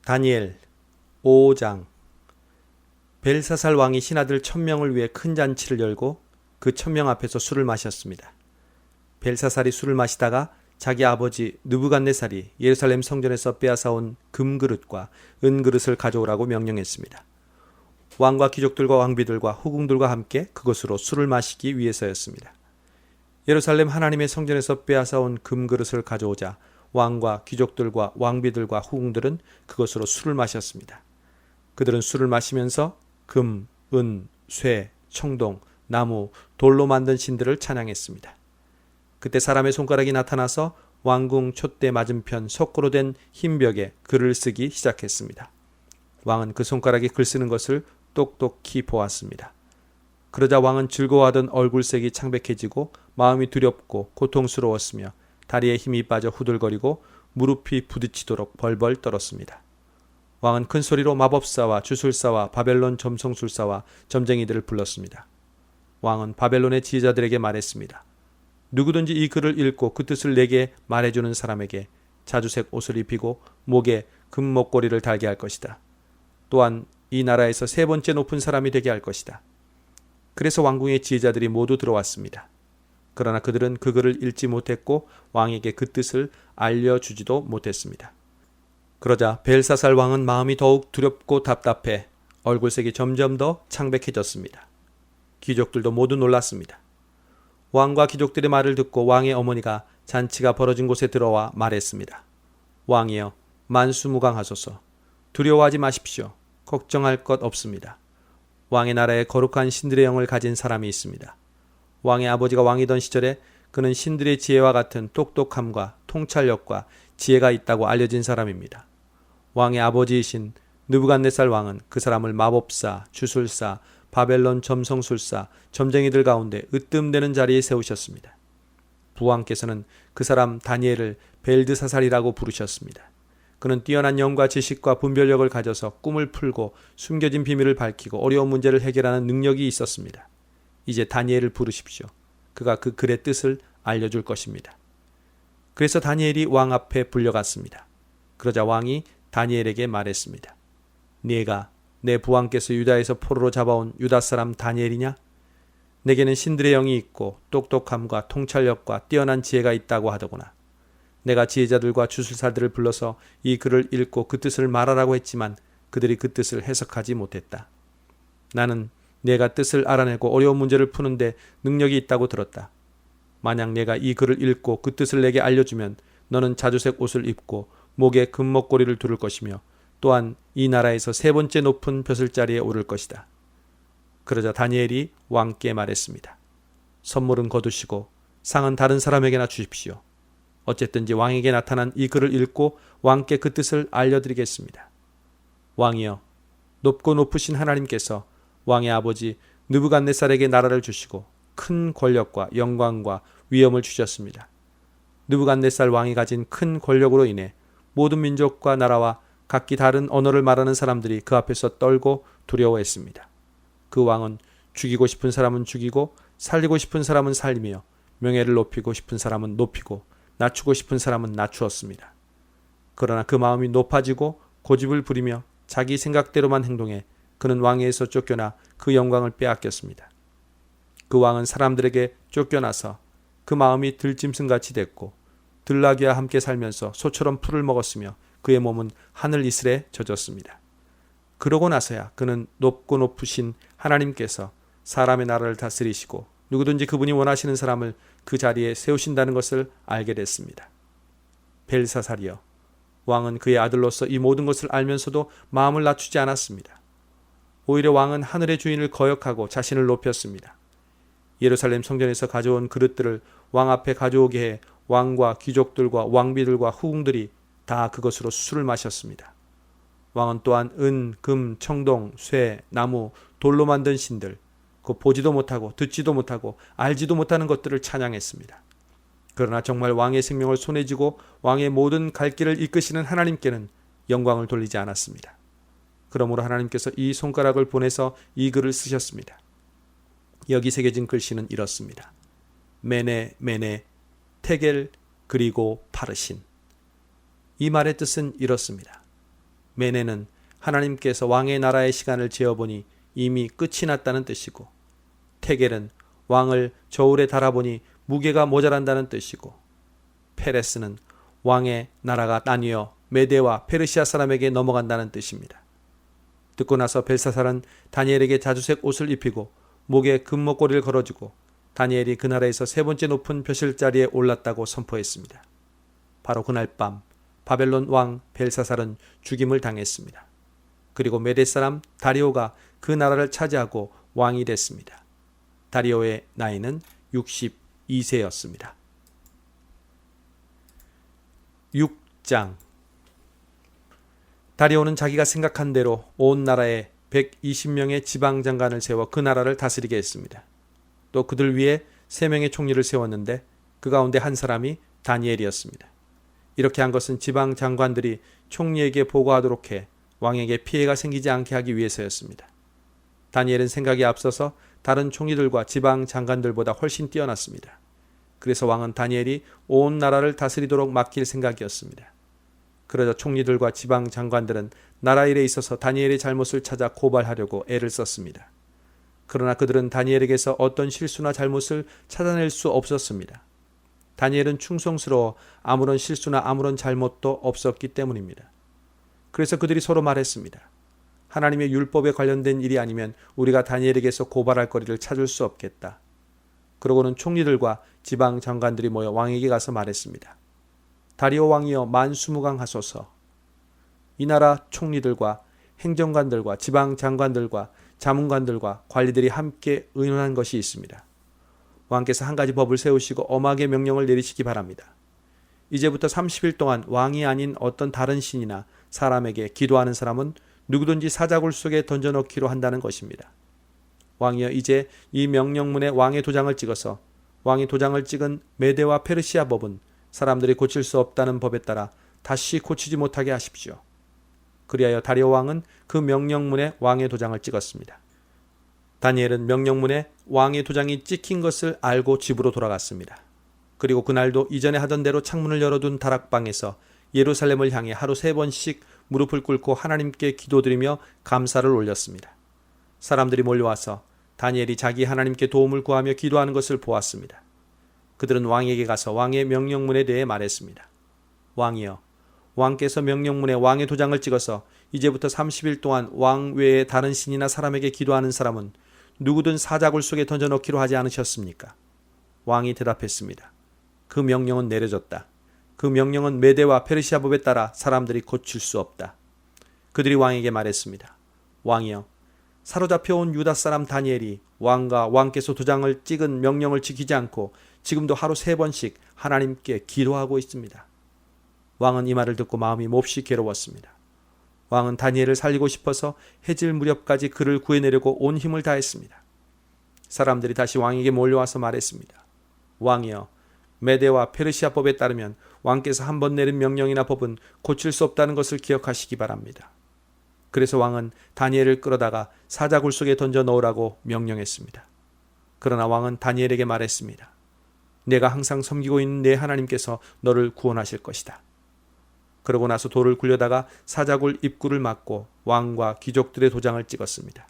다니엘 5장. 벨사살 왕이 신하들 1000명을 위해 큰 잔치를 열고 그 1000명 앞에서 술을 마셨습니다. 벨사살이 술을 마시다가 자기 아버지 느부갓네살이 예루살렘 성전에서 빼앗아온 금그릇과 은그릇을 가져오라고 명령했습니다. 왕과 귀족들과 왕비들과 후궁들과 함께 그것으로 술을 마시기 위해서였습니다. 예루살렘 하나님의 성전에서 빼앗아온 금그릇을 가져오자 왕과 귀족들과 왕비들과 후궁들은 그것으로 술을 마셨습니다. 그들은 술을 마시면서 금, 은, 쇠, 청동, 나무, 돌로 만든 신들을 찬양했습니다. 그때 사람의 손가락이 나타나서 왕궁 촛대 맞은편 석고로 된 흰 벽에 글을 쓰기 시작했습니다. 왕은 그 손가락이 글 쓰는 것을 똑똑히 보았습니다. 그러자 왕은 즐거워하던 얼굴색이 창백해지고 마음이 두렵고 고통스러웠으며 다리에 힘이 빠져 후들거리고 무릎이 부딪히도록 벌벌 떨었습니다. 왕은 큰 소리로 마법사와 주술사와 바벨론 점성술사와 점쟁이들을 불렀습니다. 왕은 바벨론의 지휘자들에게 말했습니다. 누구든지 이 글을 읽고 그 뜻을 내게 말해주는 사람에게 자주색 옷을 입히고 목에 금 목걸이를 달게 할 것이다. 또한 이 나라에서 세 번째 높은 사람이 되게 할 것이다. 그래서 왕궁의 지휘자들이 모두 들어왔습니다. 그러나 그들은 그 글을 읽지 못했고 왕에게 그 뜻을 알려주지도 못했습니다. 그러자 벨사살 왕은 마음이 더욱 두렵고 답답해 얼굴색이 점점 더 창백해졌습니다. 귀족들도 모두 놀랐습니다. 왕과 귀족들의 말을 듣고 왕의 어머니가 잔치가 벌어진 곳에 들어와 말했습니다. 왕이여, 만수무강하소서. 두려워하지 마십시오. 걱정할 것 없습니다. 왕의 나라에 거룩한 신들의 영을 가진 사람이 있습니다. 왕의 아버지가 왕이던 시절에 그는 신들의 지혜와 같은 똑똑함과 통찰력과 지혜가 있다고 알려진 사람입니다. 왕의 아버지이신 느부갓네살 왕은 그 사람을 마법사, 주술사, 바벨론 점성술사, 점쟁이들 가운데 으뜸되는 자리에 세우셨습니다. 부왕께서는 그 사람 다니엘을 벨드사살이라고 부르셨습니다. 그는 뛰어난 영과 지식과 분별력을 가져서 꿈을 풀고 숨겨진 비밀을 밝히고 어려운 문제를 해결하는 능력이 있었습니다. 이제 다니엘을 부르십시오. 그가 그 글의 뜻을 알려줄 것입니다. 그래서 다니엘이 왕 앞에 불려갔습니다. 그러자 왕이 다니엘에게 말했습니다. 네가 내 부왕께서 유다에서 포로로 잡아온 유다 사람 다니엘이냐? 내게는 신들의 영이 있고 똑똑함과 통찰력과 뛰어난 지혜가 있다고 하더구나. 내가 지혜자들과 주술사들을 불러서 이 글을 읽고 그 뜻을 말하라고 했지만 그들이 그 뜻을 해석하지 못했다. 나는 내가 뜻을 알아내고 어려운 문제를 푸는데 능력이 있다고 들었다. 만약 내가 이 글을 읽고 그 뜻을 내게 알려주면 너는 자주색 옷을 입고 목에 금목걸이를 두를 것이며 또한 이 나라에서 세 번째 높은 벼슬자리에 오를 것이다. 그러자 다니엘이 왕께 말했습니다. 선물은 거두시고 상은 다른 사람에게나 주십시오. 어쨌든지 왕에게 나타난 이 글을 읽고 왕께 그 뜻을 알려드리겠습니다. 왕이여, 높고 높으신 하나님께서 왕의 아버지 느부갓네살에게 나라를 주시고 큰 권력과 영광과 위엄을 주셨습니다. 느부갓네살 왕이 가진 큰 권력으로 인해 모든 민족과 나라와 각기 다른 언어를 말하는 사람들이 그 앞에서 떨고 두려워했습니다. 그 왕은 죽이고 싶은 사람은 죽이고 살리고 싶은 사람은 살리며 명예를 높이고 싶은 사람은 높이고 낮추고 싶은 사람은 낮추었습니다. 그러나 그 마음이 높아지고 고집을 부리며 자기 생각대로만 행동해 그는 왕위에서 쫓겨나 그 영광을 빼앗겼습니다. 그 왕은 사람들에게 쫓겨나서 그 마음이 들짐승같이 됐고 들나귀와 함께 살면서 소처럼 풀을 먹었으며 그의 몸은 하늘 이슬에 젖었습니다. 그러고 나서야 그는 높고 높으신 하나님께서 사람의 나라를 다스리시고 누구든지 그분이 원하시는 사람을 그 자리에 세우신다는 것을 알게 됐습니다. 벨사살이여, 왕은 그의 아들로서 이 모든 것을 알면서도 마음을 낮추지 않았습니다. 오히려 왕은 하늘의 주인을 거역하고 자신을 높였습니다. 예루살렘 성전에서 가져온 그릇들을 왕 앞에 가져오게 해 왕과 귀족들과 왕비들과 후궁들이 다 그것으로 술을 마셨습니다. 왕은 또한 은, 금, 청동, 쇠, 나무, 돌로 만든 신들, 그 보지도 못하고 듣지도 못하고 알지도 못하는 것들을 찬양했습니다. 그러나 정말 왕의 생명을 손에 쥐고 왕의 모든 갈 길을 이끄시는 하나님께는 영광을 돌리지 않았습니다. 그러므로 하나님께서 이 손가락을 보내서 이 글을 쓰셨습니다. 여기 새겨진 글씨는 이렇습니다. 메네 메네 테겔 그리고 파르신. 이 말의 뜻은 이렇습니다. 메네는 하나님께서 왕의 나라의 시간을 재어보니 이미 끝이 났다는 뜻이고, 테겔은 왕을 저울에 달아보니 무게가 모자란다는 뜻이고, 페레스는 왕의 나라가 나뉘어 메대와 페르시아 사람에게 넘어간다는 뜻입니다. 듣고 나서 벨사살은 다니엘에게 자주색 옷을 입히고 목에 금목걸이를 걸어주고 다니엘이 그 나라에서 세 번째 높은 벼슬자리에 올랐다고 선포했습니다. 바로 그날 밤 바벨론 왕 벨사살은 죽임을 당했습니다. 그리고 메대 사람 다리오가 그 나라를 차지하고 왕이 됐습니다. 다리오의 나이는 62세였습니다. 6장. 다리오는 자기가 생각한 대로 온 나라에 120명의 지방장관을 세워 그 나라를 다스리게 했습니다. 또 그들 위에 3명의 총리를 세웠는데 그 가운데 한 사람이 다니엘이었습니다. 이렇게 한 것은 지방장관들이 총리에게 보고하도록 해 왕에게 피해가 생기지 않게 하기 위해서였습니다. 다니엘은 생각이 앞서서 다른 총리들과 지방장관들보다 훨씬 뛰어났습니다. 그래서 왕은 다니엘이 온 나라를 다스리도록 맡길 생각이었습니다. 그러자 총리들과 지방장관들은 나라 일에 있어서 다니엘의 잘못을 찾아 고발하려고 애를 썼습니다. 그러나 그들은 다니엘에게서 어떤 실수나 잘못을 찾아낼 수 없었습니다. 다니엘은 충성스러워 아무런 실수나 아무런 잘못도 없었기 때문입니다. 그래서 그들이 서로 말했습니다. 하나님의 율법에 관련된 일이 아니면 우리가 다니엘에게서 고발할 거리를 찾을 수 없겠다. 그러고는 총리들과 지방 장관들이 모여 왕에게 가서 말했습니다. 다리오 왕이여 만수무강하소서. 이 나라 총리들과 행정관들과 지방 장관들과 자문관들과 관리들이 함께 의논한 것이 있습니다. 왕께서 한 가지 법을 세우시고 엄하게 명령을 내리시기 바랍니다. 이제부터 30일 동안 왕이 아닌 어떤 다른 신이나 사람에게 기도하는 사람은 누구든지 사자굴 속에 던져넣기로 한다는 것입니다. 왕이여 이제 이 명령문에 왕의 도장을 찍어서 왕이 도장을 찍은 메대와 페르시아 법은 사람들이 고칠 수 없다는 법에 따라 다시 고치지 못하게 하십시오. 그리하여 다리오 왕은 그 명령문에 왕의 도장을 찍었습니다. 다니엘은 명령문에 왕의 도장이 찍힌 것을 알고 집으로 돌아갔습니다. 그리고 그날도 이전에 하던 대로 창문을 열어둔 다락방에서 예루살렘을 향해 하루 3번씩 무릎을 꿇고 하나님께 기도드리며 감사를 올렸습니다. 사람들이 몰려와서 다니엘이 자기 하나님께 도움을 구하며 기도하는 것을 보았습니다. 그들은 왕에게 가서 왕의 명령문에 대해 말했습니다. 왕이여, 왕께서 명령문에 왕의 도장을 찍어서 이제부터 30일 동안 왕 외에 다른 신이나 사람에게 기도하는 사람은 누구든 사자굴 속에 던져넣기로 하지 않으셨습니까? 왕이 대답했습니다. 그 명령은 내려졌다. 그 명령은 메대와 페르시아 법에 따라 사람들이 고칠 수 없다. 그들이 왕에게 말했습니다. 왕이여, 사로잡혀온 유다 사람 다니엘이 왕과 왕께서 도장을 찍은 명령을 지키지 않고 지금도 하루 3번씩 하나님께 기도하고 있습니다. 왕은 이 말을 듣고 마음이 몹시 괴로웠습니다. 왕은 다니엘을 살리고 싶어서 해질 무렵까지 그를 구해내려고 온 힘을 다했습니다. 사람들이 다시 왕에게 몰려와서 말했습니다. 왕이여, 메대와 페르시아 법에 따르면 왕께서 한 번 내린 명령이나 법은 고칠 수 없다는 것을 기억하시기 바랍니다. 그래서 왕은 다니엘을 끌어다가 사자굴 속에 던져 넣으라고 명령했습니다. 그러나 왕은 다니엘에게 말했습니다. 내가 항상 섬기고 있는 내 하나님께서 너를 구원하실 것이다. 그러고 나서 돌을 굴려다가 사자굴 입구를 막고 왕과 귀족들의 도장을 찍었습니다.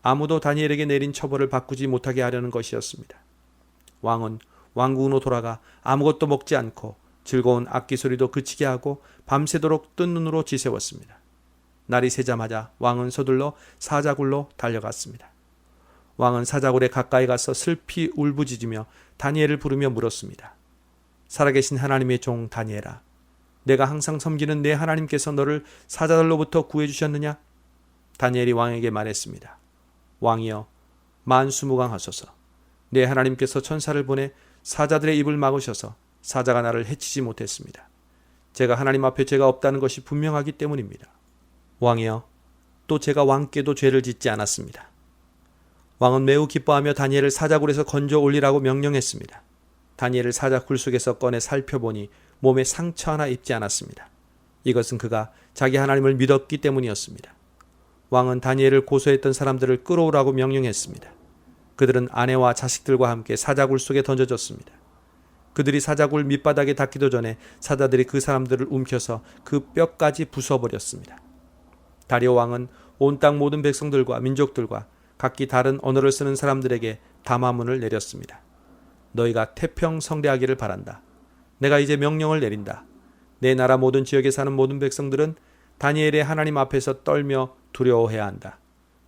아무도 다니엘에게 내린 처벌을 바꾸지 못하게 하려는 것이었습니다. 왕은 왕궁으로 돌아가 아무것도 먹지 않고 즐거운 악기 소리도 그치게 하고 밤새도록 뜬 눈으로 지새웠습니다. 날이 새자마자 왕은 서둘러 사자굴로 달려갔습니다. 왕은 사자굴에 가까이 가서 슬피 울부짖으며 다니엘을 부르며 물었습니다. 살아계신 하나님의 종 다니엘아, 내가 항상 섬기는 내 하나님께서 너를 사자들로부터 구해주셨느냐? 다니엘이 왕에게 말했습니다. 왕이여, 만수무강하소서. 내 하나님께서 천사를 보내 사자들의 입을 막으셔서 사자가 나를 해치지 못했습니다. 제가 하나님 앞에 죄가 없다는 것이 분명하기 때문입니다. 왕이여, 또 제가 왕께도 죄를 짓지 않았습니다. 왕은 매우 기뻐하며 다니엘을 사자굴에서 건져 올리라고 명령했습니다. 다니엘을 사자굴 속에서 꺼내 살펴보니 몸에 상처 하나 입지 않았습니다. 이것은 그가 자기 하나님을 믿었기 때문이었습니다. 왕은 다니엘을 고소했던 사람들을 끌어오라고 명령했습니다. 그들은 아내와 자식들과 함께 사자굴 속에 던져졌습니다. 그들이 사자굴 밑바닥에 닿기도 전에 사자들이 그 사람들을 움켜서 그 뼈까지 부숴버렸습니다. 다리오 왕은 온 땅 모든 백성들과 민족들과 각기 다른 언어를 쓰는 사람들에게 담화문을 내렸습니다. 너희가 태평 성대하기를 바란다. 내가 이제 명령을 내린다. 내 나라 모든 지역에 사는 모든 백성들은 다니엘의 하나님 앞에서 떨며 두려워해야 한다.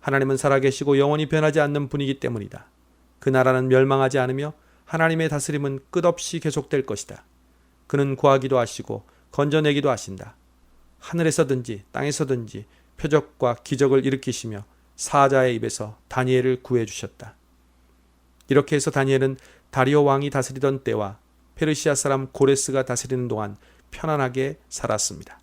하나님은 살아계시고 영원히 변하지 않는 분이기 때문이다. 그 나라는 멸망하지 않으며 하나님의 다스림은 끝없이 계속될 것이다. 그는 구하기도 하시고 건져내기도 하신다. 하늘에서든지 땅에서든지 표적과 기적을 일으키시며 사자의 입에서 다니엘을 구해주셨다. 이렇게 해서 다니엘은 다리오 왕이 다스리던 때와 페르시아 사람 고레스가 다스리는 동안 편안하게 살았습니다.